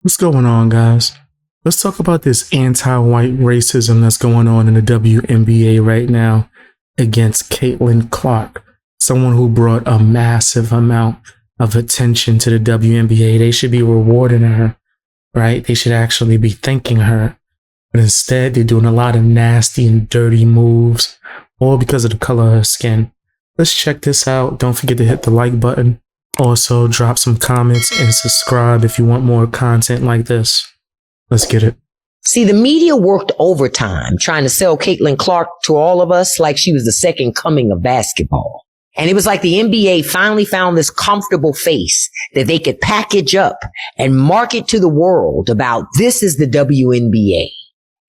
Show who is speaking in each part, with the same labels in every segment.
Speaker 1: What's going on, guys? Let's talk about this anti-white racism that's going on in the WNBA right now against Caitlin Clark, someone who brought a massive amount of attention to the WNBA. They should be rewarding her, right? They should actually be thanking her. But instead, they're doing a lot of nasty and dirty moves, all because of the color of her skin. Let's check this out. Don't forget to hit the like button. Also, drop some comments and subscribe if you want more content like this. Let's get it.
Speaker 2: See, the media worked overtime trying to sell Caitlin Clark to all of us like she was the second coming of basketball. And it was like the NBA finally found this comfortable face that they could package up and market to the world about this is the WNBA.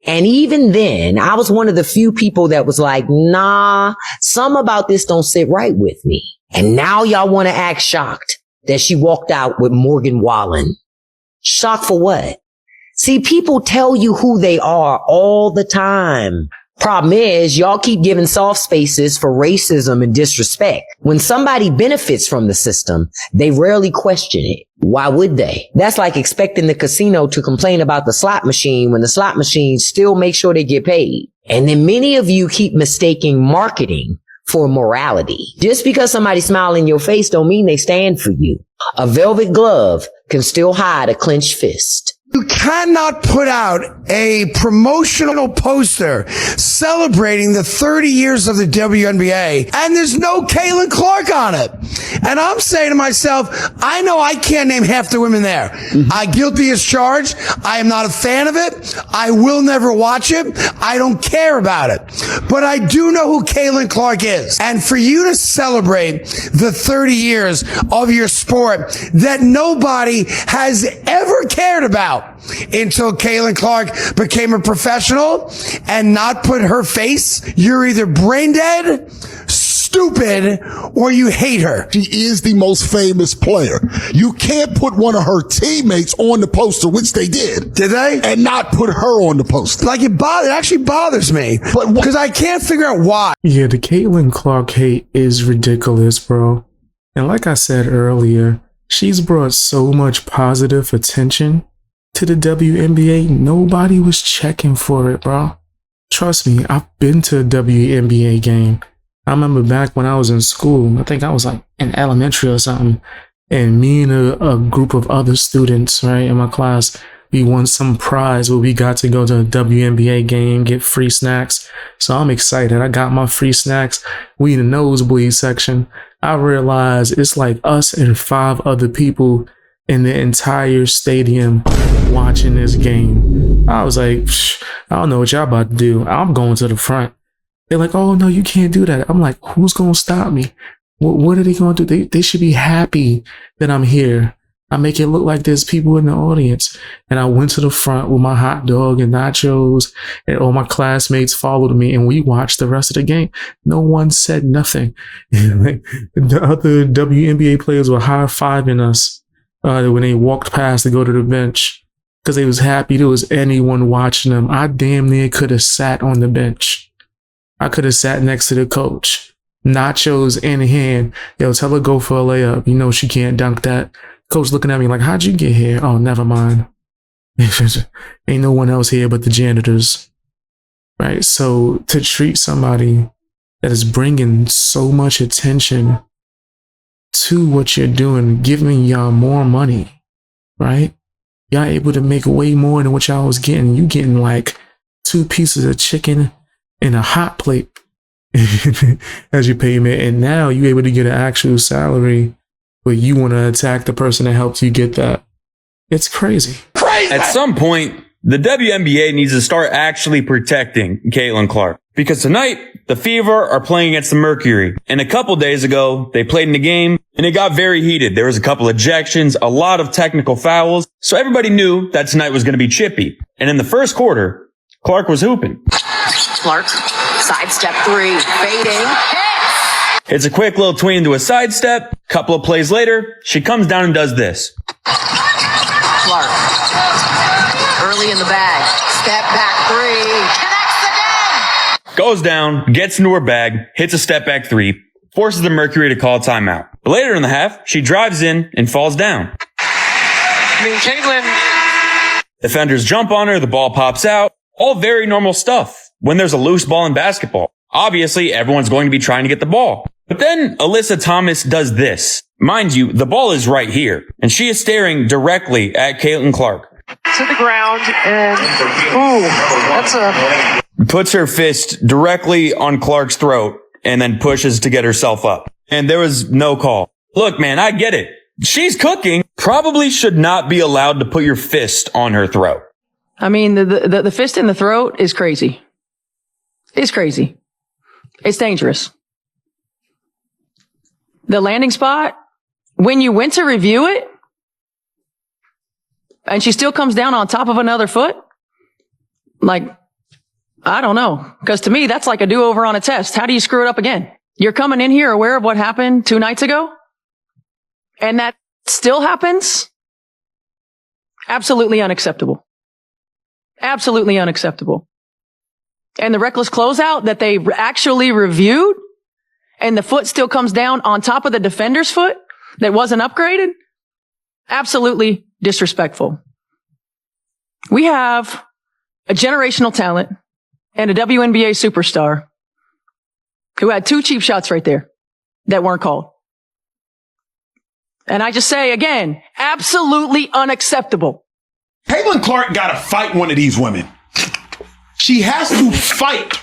Speaker 2: And even then, I was one of the few people that was like, nah, some about this don't sit right with me. And now y'all want to act shocked that she walked out with Morgan Wallen. Shocked for what? See, people tell you who they are all the time. Problem is, y'all keep giving soft spaces for racism and disrespect. When somebody benefits from the system, they rarely question it. Why would they? That's like expecting the casino to complain about the slot machine when the slot machines still make sure they get paid. And then many of you keep mistaking marketing for morality. Just because somebody smile in your face don't mean they stand for you. A velvet glove can still hide a clenched fist.
Speaker 3: You cannot put out a promotional poster celebrating the 30 years of the WNBA and there's no Caitlin Clark on it. And I'm saying to myself, I know I can't name half the women there. Guilty as charged. I am not a fan of it. I will never watch it. I don't care about it. But I do know who Caitlin Clark is. And for you to celebrate the 30 years of your sport that nobody has ever cared about until Caitlin Clark became a professional and not put her face, you're either brain dead, stupid, or you hate her.
Speaker 4: She is the most famous player. You can't put one of her teammates on the poster, which they did.
Speaker 3: Did they?
Speaker 4: And not put her on the poster.
Speaker 3: Like it actually bothers me. But because I can't figure out why.
Speaker 1: Yeah, the Caitlin Clark hate is ridiculous, bro. And like I said earlier, she's brought so much positive attention to the WNBA. Nobody was checking for it, bro. Trust me, I've been to a WNBA game. I remember back when I was in school, I think I was like in elementary or something, and me and a group of other students, right, in my class, we won some prize where we got to go to a WNBA game, get free snacks. So I'm excited. I got my free snacks. We in the nosebleed section. I realized it's like us and 5 other people in the entire stadium watching this game. I was like, I don't know what y'all about to do. I'm going to the front. They're like, oh, no, you can't do that. I'm like, who's going to stop me? What are they going to do? They should be happy that I'm here. I make it look like there's people in the audience. And I went to the front with my hot dog and nachos, and all my classmates followed me, and we watched the rest of the game. No one said nothing. The other WNBA players were high-fiving us when they walked past to go to the bench because they was happy there was anyone watching them. I damn near could have sat on the bench. I could have sat next to the coach, nachos in hand. Yo, tell her go for a layup. You know she can't dunk that. Coach looking at me like, how'd you get here? Oh, never mind. Ain't no one else here but the janitors. Right? So to treat somebody that is bringing so much attention to what you're doing, giving y'all more money, right? Y'all able to make way more than what y'all was getting. You getting like 2 pieces of chicken and a hot plate as your payment. And now you able to get an actual salary, but you want to attack the person that helped you get that. It's crazy.
Speaker 5: At some point, the WNBA needs to start actually protecting Caitlin Clark. Because tonight, the Fever are playing against the Mercury. And a couple days ago, they played in the game, and it got very heated. There was a couple ejections, a lot of technical fouls. So everybody knew that tonight was going to be chippy. And in the first quarter, Clark was hooping.
Speaker 6: Clark, sidestep 3, fading, hits!
Speaker 5: It's a quick little tween into a sidestep. Couple of plays later, she comes down and does this.
Speaker 6: Clark, early in the bag, step back 3, connects again!
Speaker 5: Goes down, gets into her bag, hits a step back 3, forces the Mercury to call a timeout. But later in the half, she drives in and falls down.
Speaker 7: I mean, Caitlin
Speaker 5: Defenders jump on her, the ball pops out. All very normal stuff when there's a loose ball in basketball. Obviously, everyone's going to be trying to get the ball. But then Alyssa Thomas does this. Mind you, the ball is right here, and she is staring directly at Caitlin Clark.
Speaker 7: To the ground, and
Speaker 5: puts her fist directly on Clark's throat and then pushes to get herself up. And there was no call. Look, man, I get it. She's cooking. Probably should not be allowed to put your fist on her throat.
Speaker 8: I mean, the fist in the throat is crazy. It's crazy. It's dangerous. The landing spot, when you went to review it, and she still comes down on top of another foot, like, I don't know. Because to me, that's like a do-over on a test. How do you screw it up again? You're coming in here aware of what happened 2 nights ago? And that still happens? Absolutely unacceptable. Absolutely unacceptable. And the reckless closeout that they actually reviewed, and the foot still comes down on top of the defender's foot that wasn't upgraded? Absolutely disrespectful. We have a generational talent and a WNBA superstar who had 2 cheap shots right there that weren't called. And I just say again, absolutely unacceptable.
Speaker 9: Caitlin Clark got to fight one of these women. She has to fight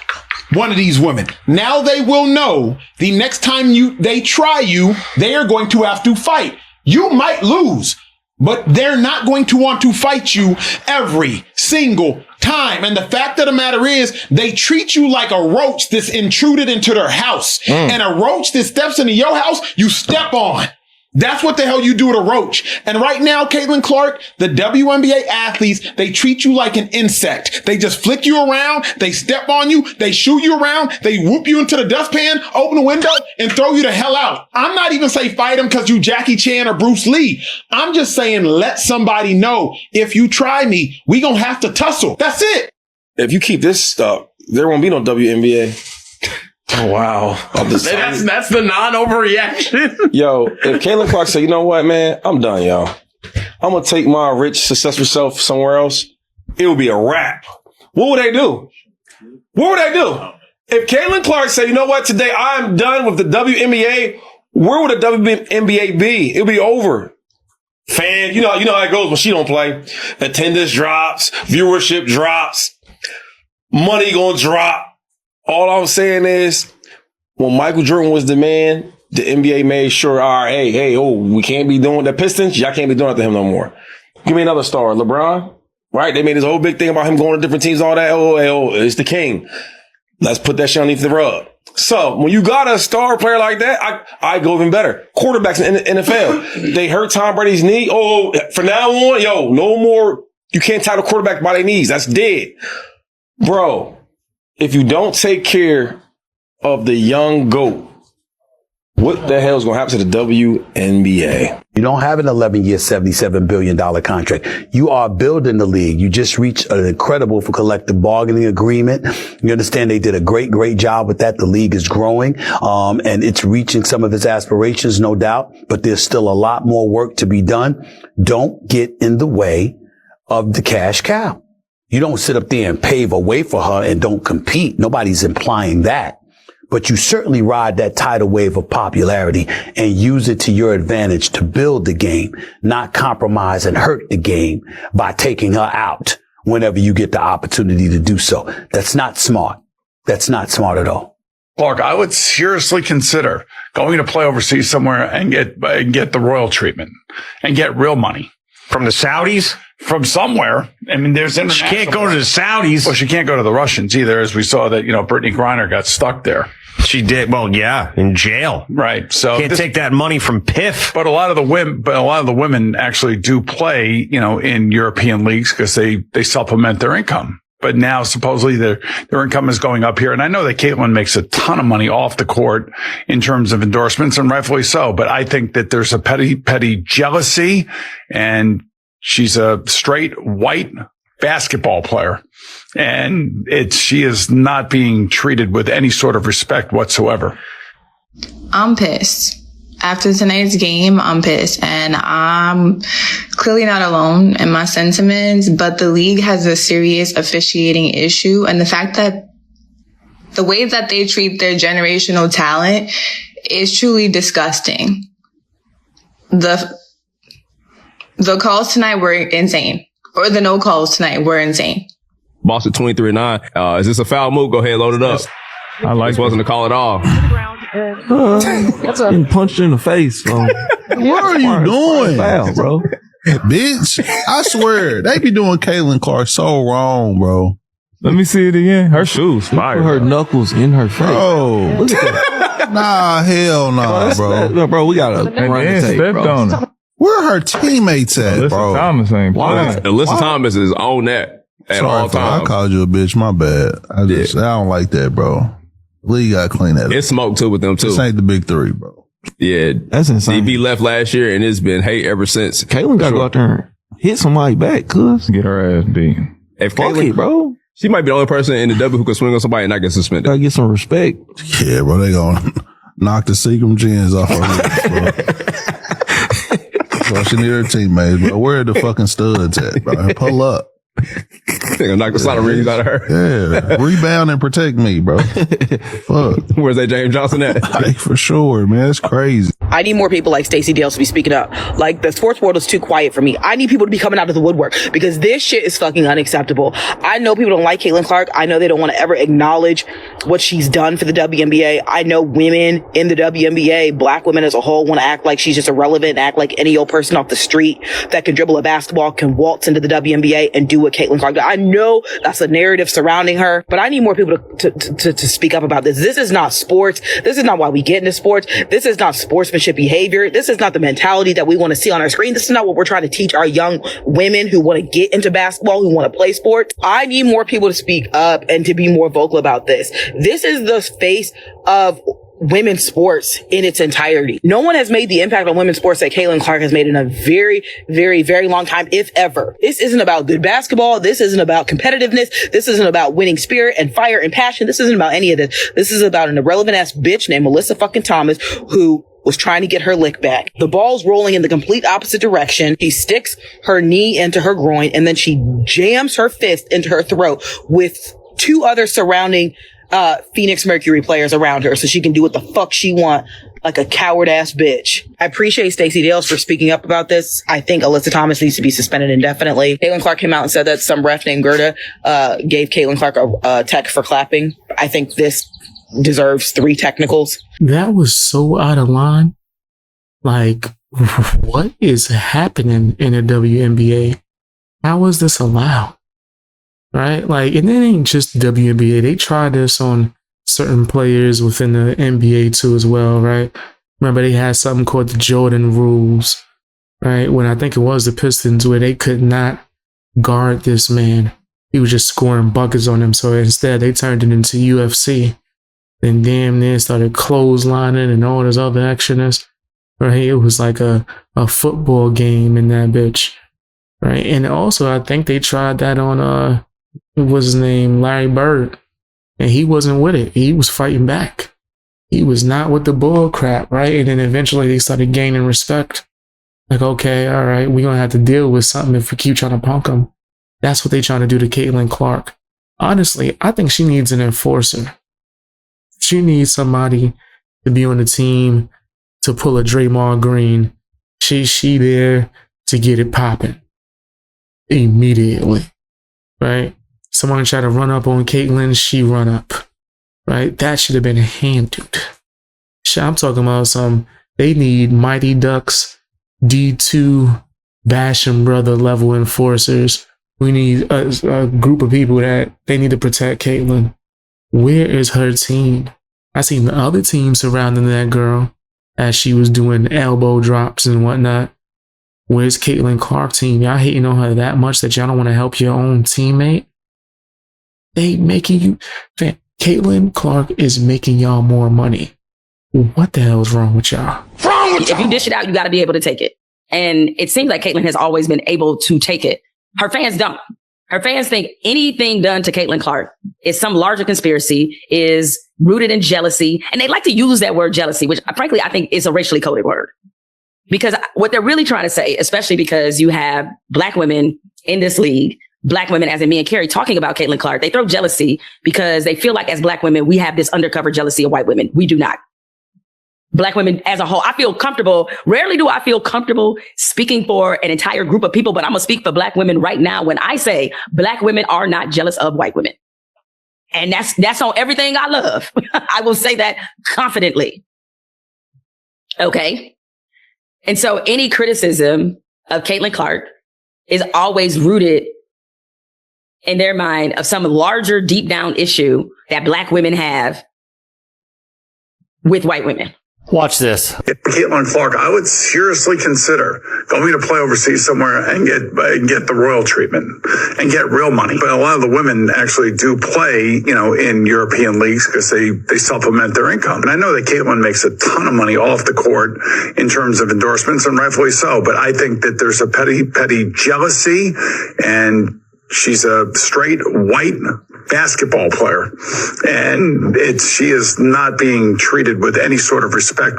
Speaker 9: one of these women. Now they will know the next time they try you, they are going to have to fight. You might lose, but they're not going to want to fight you every single time. And the fact of the matter is, they treat you like a roach that's intruded into their house. And a roach that steps into your house, you step on. That's what the hell you do to Roach. And right now, Caitlin Clark, the WNBA athletes, they treat you like an insect. They just flick you around. They step on you. They shoot you around. They whoop you into the dustpan, open the window, and throw you the hell out. I'm not even saying fight them because you Jackie Chan or Bruce Lee. I'm just saying let somebody know, if you try me, we gonna have to tussle. That's it.
Speaker 10: If you keep this up, there won't be no WNBA.
Speaker 11: Oh, wow. That's the non-overreaction.
Speaker 10: Yo, if Caitlin Clark say, you know what, man, I'm done, y'all. I'm going to take my rich, successful self somewhere else. It will be a wrap. What would they do? What would they do? If Caitlin Clark say, you know what, today I'm done with the WNBA, where would the WNBA be? It'll be over. Fan, you know how it goes when she don't play. Attendance drops, viewership drops, money gonna drop. All I'm saying is, when Michael Jordan was the man, the NBA made sure, all right, we can't be doing the Pistons. Y'all can't be doing it to him no more. Give me another star. LeBron, right? They made this whole big thing about him going to different teams, all that. It's the king. Let's put that shit underneath the rug. So when you got a star player like that, I go even better. Quarterbacks in the NFL, they hurt Tom Brady's knee. Oh, from now on, no more. You can't tie the quarterback by their knees. That's dead. Bro. If you don't take care of the young GOAT, what the hell is going to happen to the WNBA?
Speaker 12: You don't have an 11-year, $77 billion contract. You are building the league. You just reached an incredible for collective bargaining agreement. You understand they did a great job with that. The league is growing, and it's reaching some of its aspirations, no doubt, but there's still a lot more work to be done. Don't get in the way of the cash cow. You don't sit up there and pave a way for her and don't compete. Nobody's implying that. But you certainly ride that tidal wave of popularity and use it to your advantage to build the game, not compromise and hurt the game by taking her out whenever you get the opportunity to do so. That's not smart. That's not smart at all.
Speaker 9: Clark, I would seriously consider going to play overseas somewhere and get the royal treatment and get real money.
Speaker 11: From the Saudis?
Speaker 9: From somewhere. I mean, there's international.
Speaker 11: She can't go to the Saudis.
Speaker 9: Well, she can't go to the Russians either, as we saw that, Brittany Griner got stuck there.
Speaker 11: She did. Well, yeah, in jail.
Speaker 9: Right. So
Speaker 11: can't take that money from PIF.
Speaker 9: But a lot of the women actually do play, in European leagues because they supplement their income. But now supposedly their income is going up here. And I know that Caitlin makes a ton of money off the court in terms of endorsements, and rightfully so. But I think that there's a petty jealousy, and she's a straight white basketball player, and she is not being treated with any sort of respect whatsoever.
Speaker 13: I'm pissed. After tonight's game, I'm pissed, and I'm clearly not alone in my sentiments, but the league has a serious officiating issue, and the fact that the way that they treat their generational talent is truly disgusting. The calls tonight were insane, or the no calls tonight were insane.
Speaker 14: Boston 23-9. Is this a foul move? Go ahead, load it up. I like this wasn't a call at all.
Speaker 15: Getting punched in the face, bro.
Speaker 16: What are you doing?
Speaker 15: Foul, bro.
Speaker 16: Bitch, I swear, they be doing Caitlin Clark so wrong, bro.
Speaker 15: Let me see it again. Her shoes fire. Her knuckles in her face.
Speaker 16: Bro.
Speaker 15: Look at that.
Speaker 16: Nah, hell nah, bro.
Speaker 15: Bro, we got to run the tape,
Speaker 16: stepped
Speaker 15: bro.
Speaker 16: on her. Where her teammates at,
Speaker 15: Alyssa
Speaker 16: bro?
Speaker 15: Thomas ain't playing.
Speaker 14: Alyssa Thomas is on that at all times.
Speaker 16: I called you a bitch. My bad. I don't like that, bro. League got to clean that up.
Speaker 14: It's smoke too with them too.
Speaker 16: This ain't the big three, bro.
Speaker 14: Yeah,
Speaker 15: that's insane.
Speaker 14: DB left last year and it's been hate ever since.
Speaker 15: Caitlin got to go out there and hit somebody back, cuz. Get her ass beat.
Speaker 14: If
Speaker 15: Fuck
Speaker 14: Caitlin,
Speaker 15: it, bro.
Speaker 14: She might be the only person in the W who can swing on somebody and not get suspended.
Speaker 15: Gotta get some respect.
Speaker 16: Yeah, bro. They gonna knock the Seagram gens off her lips, bro. So she need her teammates, bro. Where are the fucking studs at, bro? Pull up.
Speaker 14: They gonna knock the slot of rings out of her.
Speaker 16: Yeah. Rebound and protect me, bro. Fuck.
Speaker 14: Where's that James Johnson at?
Speaker 16: Like, for sure, man. It's crazy.
Speaker 17: I need more people like Stacey Dales to be speaking up. Like, the sports world is too quiet for me. I need people to be coming out of the woodwork because this shit is fucking unacceptable. I know people don't like Caitlin Clark. I know they don't want to ever acknowledge what she's done for the WNBA. I know women in the WNBA, black women as a whole, want to act like she's just irrelevant and act like any old person off the street that can dribble a basketball can waltz into the WNBA and do what Caitlin Clark did. I know that's a narrative surrounding her, but I need more people to speak up about this. This is not sports. This is not why we get into sports. This is not sportsmanship behavior. This is not the mentality that we want to see on our screen. This is not what we're trying to teach our young women who want to get into basketball, who want to play sports. I need more people to speak up and to be more vocal about this. This is the face of women's sports in its entirety. No one has made the impact on women's sports that Caitlin Clark has made in a very, very, very long time, if ever. This isn't about good basketball. This isn't about competitiveness. This isn't about winning spirit and fire and passion. This isn't about any of this. This is about an irrelevant ass bitch named Alyssa fucking Thomas who was trying to get her lick back. The ball's rolling in the complete opposite direction. She sticks her knee into her groin and then she jams her fist into her throat with two other surrounding Phoenix Mercury players around her so she can do what the fuck she want like a coward ass bitch. I appreciate Stacey Dales for speaking up about this. I think Alyssa Thomas needs to be suspended indefinitely. Caitlin Clark came out and said that some ref named Gerda gave Caitlin Clark a tech for clapping. I think this deserves 3 technicals.
Speaker 1: That was so out of line. Like, what is happening in the WNBA? How is this allowed? Right? Like, and it ain't just WNBA. They tried this on certain players within the NBA too as well, right? Remember they had something called the Jordan rules, right? When I think it was the Pistons where they could not guard this man. He was just scoring buckets on them. So instead they turned it into UFC. Then damn near started clotheslining and all this other actionness. Right? It was like a football game in that bitch. Right? And also I think they tried that on what was his name? Larry Bird. And he wasn't with it. He was fighting back. He was not with the bull crap, right? And then eventually they started gaining respect. Like, okay, all right, we're going to have to deal with something if we keep trying to punk him. That's what they're trying to do to Caitlin Clark. Honestly, I think she needs an enforcer. She needs somebody to be on the team to pull a Draymond Green. She there to get it popping immediately, right? Someone tried to run up on Caitlin, she run up, right? That should have been handled. I'm talking about they need Mighty Ducks, D2, Basham Brother level enforcers. We need a group of people that they need to protect Caitlin. Where is her team? I seen the other team surrounding that girl as she was doing elbow drops and whatnot. Where's Caitlin Clark team? Y'all hating on her that much that y'all don't want to help your own teammate? They making you... Caitlin Clark is making y'all more money. What the hell is wrong with y'all?
Speaker 18: If you dish it out, you got to be able to take it. And it seems like Caitlin has always been able to take it. Her fans don't. Her fans think anything done to Caitlin Clark is some larger conspiracy, is rooted in jealousy. And they like to use that word jealousy, which frankly, I think is a racially coded word. Because what they're really trying to say, especially because you have Black women in this league, Black women, as in me and Carrie, talking about Caitlin Clark, they throw jealousy because they feel like as Black women, we have this undercover jealousy of white women. We do not. Black women as a whole, I feel comfortable. Rarely do I feel comfortable speaking for an entire group of people, but I'm going to speak for Black women right now when I say Black women are not jealous of white women. And that's on everything I love. I will say that confidently. Okay. And so any criticism of Caitlin Clark is always rooted in their mind of some larger, deep down issue that Black women have with white women.
Speaker 19: Watch this.
Speaker 20: Caitlin Clark, I would seriously consider going to play overseas somewhere and get the royal treatment and get real money. But a lot of the women actually do play, in European leagues because they supplement their income. And I know that Caitlin makes a ton of money off the court in terms of endorsements, and rightfully so. But I think that there's a petty jealousy, and she's a straight white basketball player, and she is not being treated with any sort of respect.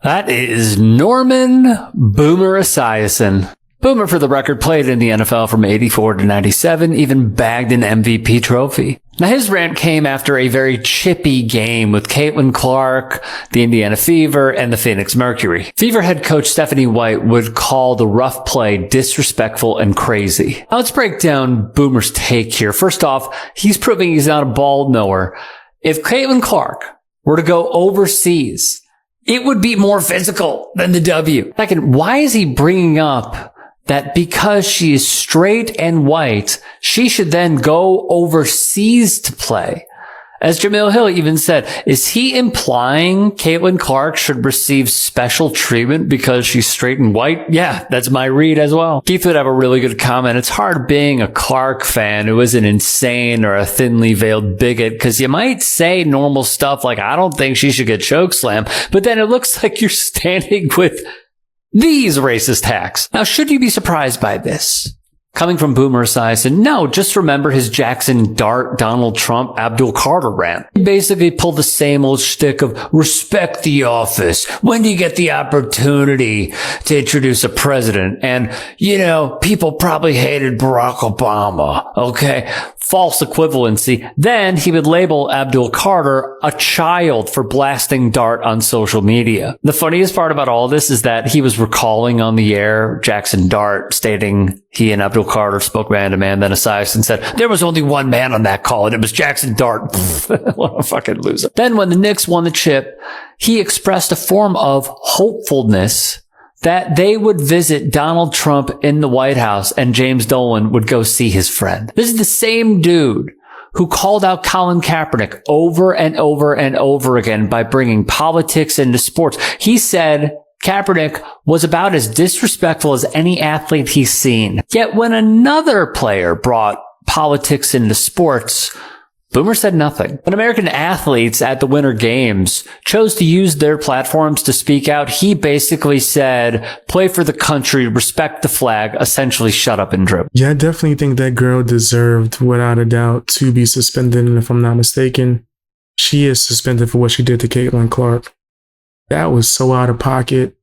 Speaker 19: That is Norman Boomer Esiason. Boomer, for the record, played in the NFL from 84 to 97, even bagged an MVP trophy. Now, his rant came after a very chippy game with Caitlin Clark, the Indiana Fever, and the Phoenix Mercury. Fever head coach Stephanie White would call the rough play disrespectful and crazy. Now, let's break down Boomer's take here. First off, he's proving he's not a ball knower. If Caitlin Clark were to go overseas, it would be more physical than the W. Second, why is he bringing up that because she is straight and white, she should then go overseas to play? As Jamil Hill even said, is he implying Caitlin Clark should receive special treatment because she's straight and white? Yeah, that's my read as well. Keith would have a really good comment. It's hard being a Clark fan who isn't insane or a thinly veiled bigot, because you might say normal stuff like, I don't think she should get chokeslammed, but then it looks like you're standing with these racist hacks. Now, should you be surprised by this? Coming from Boomer Esiason, no, just remember his Jackson Dart, Donald Trump, Abdul Carter rant. He basically pulled the same old shtick of respect the office. When do you get the opportunity to introduce a president? And, people probably hated Barack Obama. Okay. False equivalency. Then he would label Abdul Carter a child for blasting Dart on social media. The funniest part about all this is that he was recalling on the air Jackson Dart stating he and Abdul Carter spoke man to man. Then Esiason said, there was only one man on that call, and it was Jackson Dart. What a fucking loser. Then when the Knicks won the chip, he expressed a form of hopefulness that they would visit Donald Trump in the White House and James Dolan would go see his friend. This is the same dude who called out Colin Kaepernick over and over and over again by bringing politics into sports. He said Kaepernick was about as disrespectful as any athlete he's seen. Yet when another player brought politics into sports, Boomer said nothing. When American athletes at the Winter Games chose to use their platforms to speak out, he basically said, play for the country, respect the flag, essentially shut up and dribble.
Speaker 1: Yeah, I definitely think that girl deserved, without a doubt, to be suspended. And if I'm not mistaken, she is suspended for what she did to Caitlin Clark. That was so out of pocket.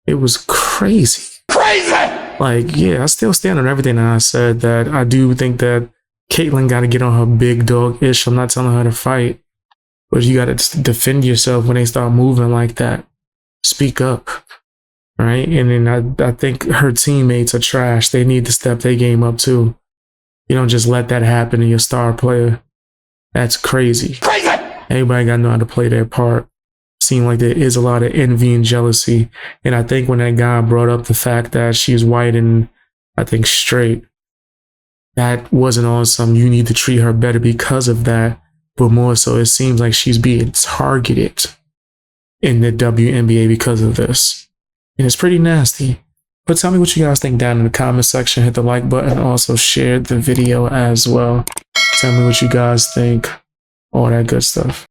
Speaker 1: It was crazy. Crazy! I still stand on everything that I said, that I do think that Caitlin got to get on her big dog ish. I'm not telling her to fight, but you got to defend yourself when they start moving like that. Speak up, right? And then I think her teammates are trash. They need to step their game up too. You don't just let that happen to your star player. That's crazy. Crazy! Everybody got to know how to play their part. Seems like there is a lot of envy and jealousy. And I think when that guy brought up the fact that she's white and I think straight, that wasn't on some, you need to treat her better because of that, but more so it seems like she's being targeted in the WNBA because of this. And it's pretty nasty. But tell me what you guys think down in the comment section. Hit the like button. Also share the video as well. Tell me what you guys think. All that good stuff.